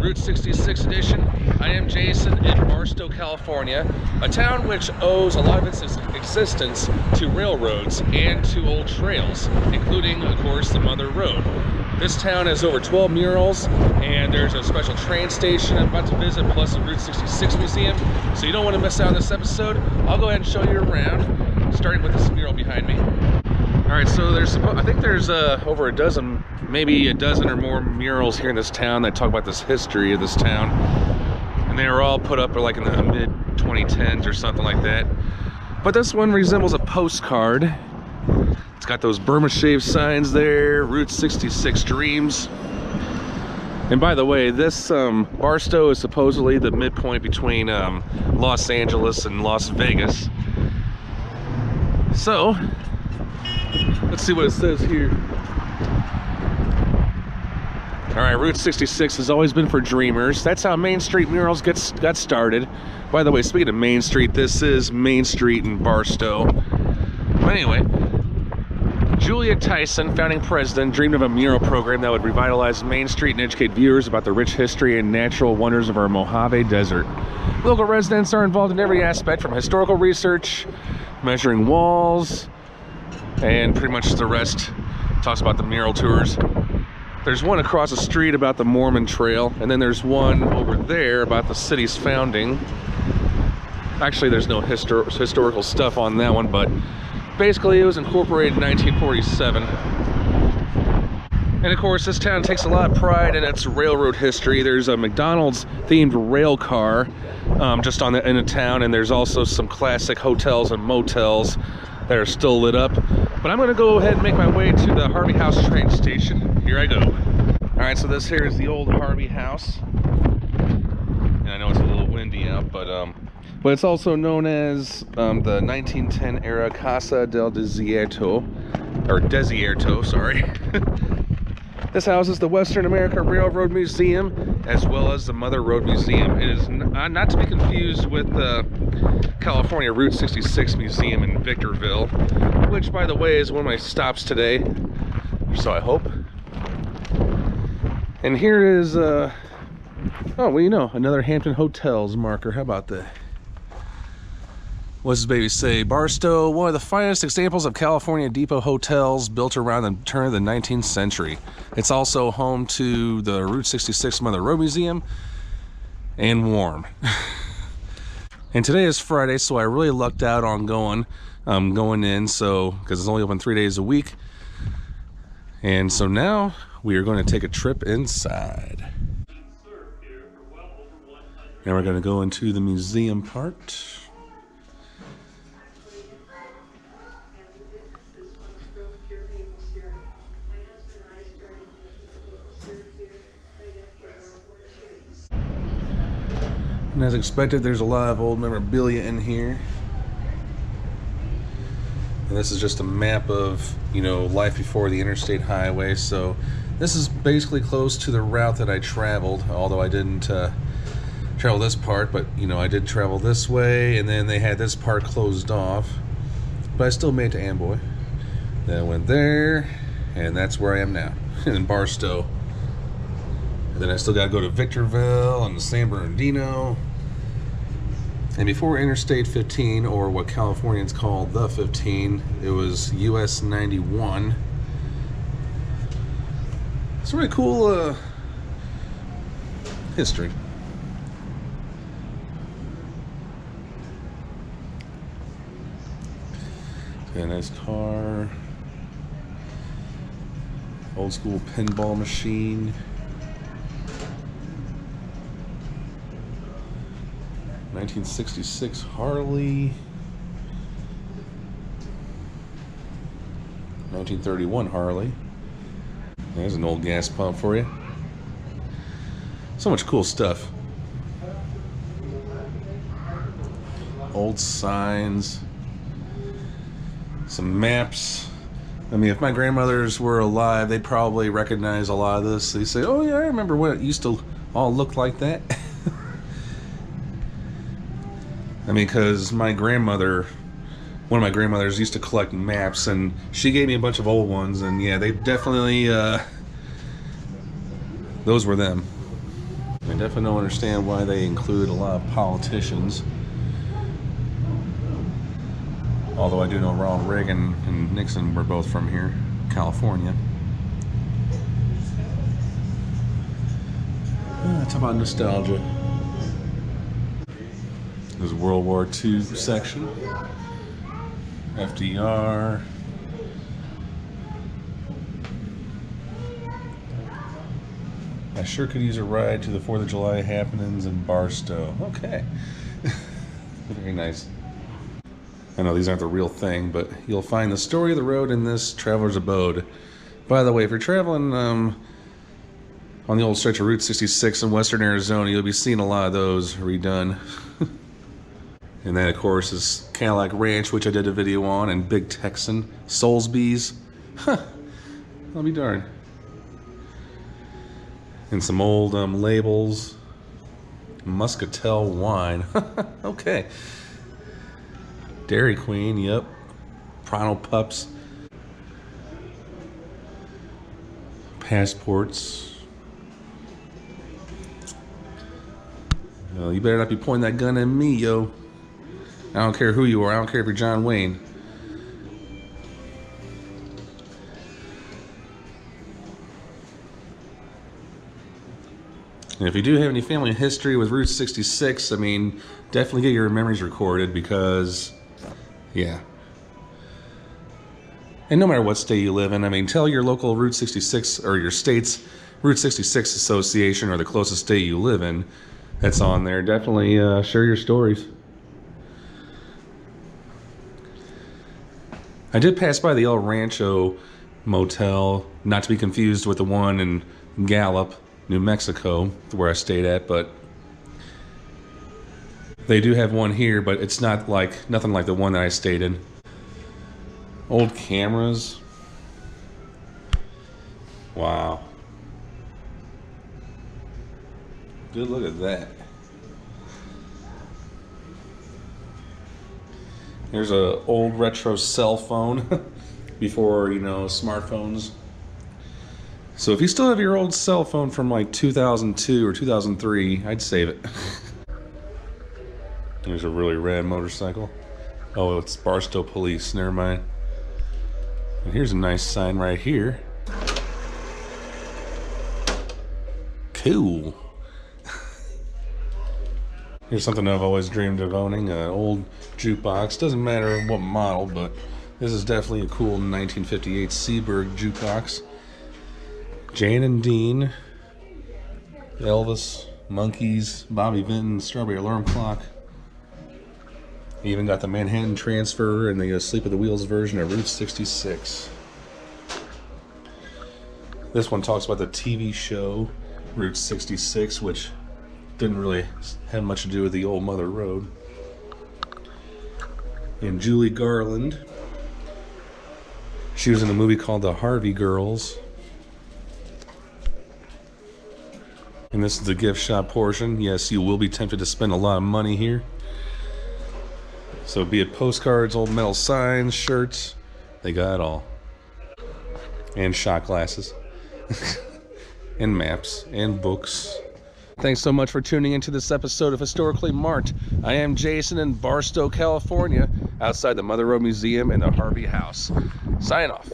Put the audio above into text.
Route 66 edition. I am Jason in Barstow, California, a town which owes a lot of its existence to railroads and to old trails, including, of course, the Mother Road. This town has over 12 murals, and there's a special train station I'm about to visit, plus a Route 66 museum, so you don't want to miss out on this episode. I'll go ahead and show you around, starting with this mural behind me. Alright, so I think there's over a dozen, maybe a dozen or more murals here in this town that talk about this history of this town. And they were all put up like in the mid-2010s or something like that. But this one resembles a postcard. It's got those Burma shave signs there, Route 66 Dreams. And by the way, this Barstow is supposedly the midpoint between Los Angeles and Las Vegas. So, let's see what it says here. Alright, Route 66 has always been for dreamers. That's how Main Street murals got started. By the way, speaking of Main Street, this is Main Street in Barstow. But anyway, Julia Tyson, founding president, dreamed of a mural program that would revitalize Main Street and educate viewers about the rich history and natural wonders of our Mojave Desert. Local residents are involved in every aspect, from historical research, measuring walls, and pretty much the rest talks about the mural tours. There's one across the street about the Mormon Trail, and then there's one over there about the city's founding. Actually, there's no historical stuff on that one, but basically it was incorporated in 1947. And of course, this town takes a lot of pride in its railroad history. There's a McDonald's themed rail car just in the town, and there's also some classic hotels and motels that are still lit up. But I'm gonna go ahead and make my way to the Harvey House train station. Here I go. All right, so this here is the old Harvey House. And I know it's a little windy out, but it's also known as the 1910 era Casa del Desierto, or Desierto, sorry. This houses the Western America Railroad Museum, as well as the Mother Road Museum. It is not to be confused with the California Route 66 Museum in Victorville, which, by the way, is one of my stops today, so I hope. And here is, oh, well, you know, another Hampton Hotels marker. How about that? What's this baby say? Barstow, one of the finest examples of California depot hotels built around the turn of the 19th century. It's also home to the Route 66 Mother Road Museum, and warm. And today is Friday, so I really lucked out on going in, so because it's only open 3 days a week. And so now we are going to take a trip inside. And we're going to go into the museum part. And as expected, there's a lot of old memorabilia in here. And this is just a map of, you know, life before the interstate highway. So this is basically close to the route that I traveled, although I didn't travel this part, but, you know, I did travel this way, and then they had this part closed off. But I still made it to Amboy. Then I went there, and that's where I am now, in Barstow. And then I still gotta go to Victorville and San Bernardino. And before Interstate 15, or what Californians call the 15, it was US 91. It's a really cool history. Got a nice car. Old school pinball machine. 1966 Harley, 1931 Harley. There's an old gas pump for you. So much cool stuff. Old signs, some maps. I mean, if my grandmothers were alive, they'd probably recognize a lot of this. They say, "Oh yeah, I remember when it used to all look like that." I mean, because my grandmother, one of my grandmothers used to collect maps, and she gave me a bunch of old ones, and yeah, they definitely, those were them. I definitely don't understand why they include a lot of politicians. Although I do know Ronald Reagan and Nixon were both from here, California. Talk about nostalgia. There's World War II section. FDR. I sure could use a ride to the 4th of July happenings in Barstow. Okay. Very nice. I know these aren't the real thing, but you'll find the story of the road in this traveler's abode. By the way, if you're traveling on the old stretch of Route 66 in western Arizona, you'll be seeing a lot of those redone. And that, of course, is Cadillac Ranch, which I did a video on, and Big Texan, Soulsby's. Huh. I'll be darned. And some old labels. Muscatel wine. Okay. Dairy Queen, yep. Pronto Pups. Passports. Well, you better not be pointing that gun at me, yo. I don't care who you are. I don't care if you're John Wayne. And if you do have any family history with Route 66, I mean, definitely get your memories recorded because, yeah. And no matter what state you live in, I mean, tell your local Route 66 or your state's Route 66 association or the closest state you live in that's on there. Definitely share your stories. I did pass by the El Rancho Motel, not to be confused with the one in Gallup, New Mexico, where I stayed at, but they do have one here, but it's not like, nothing like the one that I stayed in. Old cameras. Wow. Good look at that. Here's a old retro cell phone before, you know, smartphones. So if you still have your old cell phone from like 2002 or 2003, I'd save it. There's a really rad motorcycle. Oh, it's Barstow Police, never mind. And here's a nice sign right here. Cool. Here's something I've always dreamed of owning, an old jukebox. Doesn't matter what model, but this is definitely a cool 1958 Seaberg jukebox. Jane and Dean, Elvis, Monkees, Bobby Vinton, Strawberry Alarm Clock. Even got the Manhattan Transfer and the Sleep at the Wheels version of Route 66. This one talks about the TV show Route 66, which didn't really have much to do with the old Mother Road. And Julie Garland. She was in a movie called The Harvey Girls. And this is the gift shop portion. Yes, you will be tempted to spend a lot of money here. So be it postcards, old metal signs, shirts, they got it all. And shot glasses. And maps, and books. Thanks so much for tuning into this episode of Historically Marked. I am Jason in Barstow, California, outside the Mother Road Museum and the Harvey House. Sign off.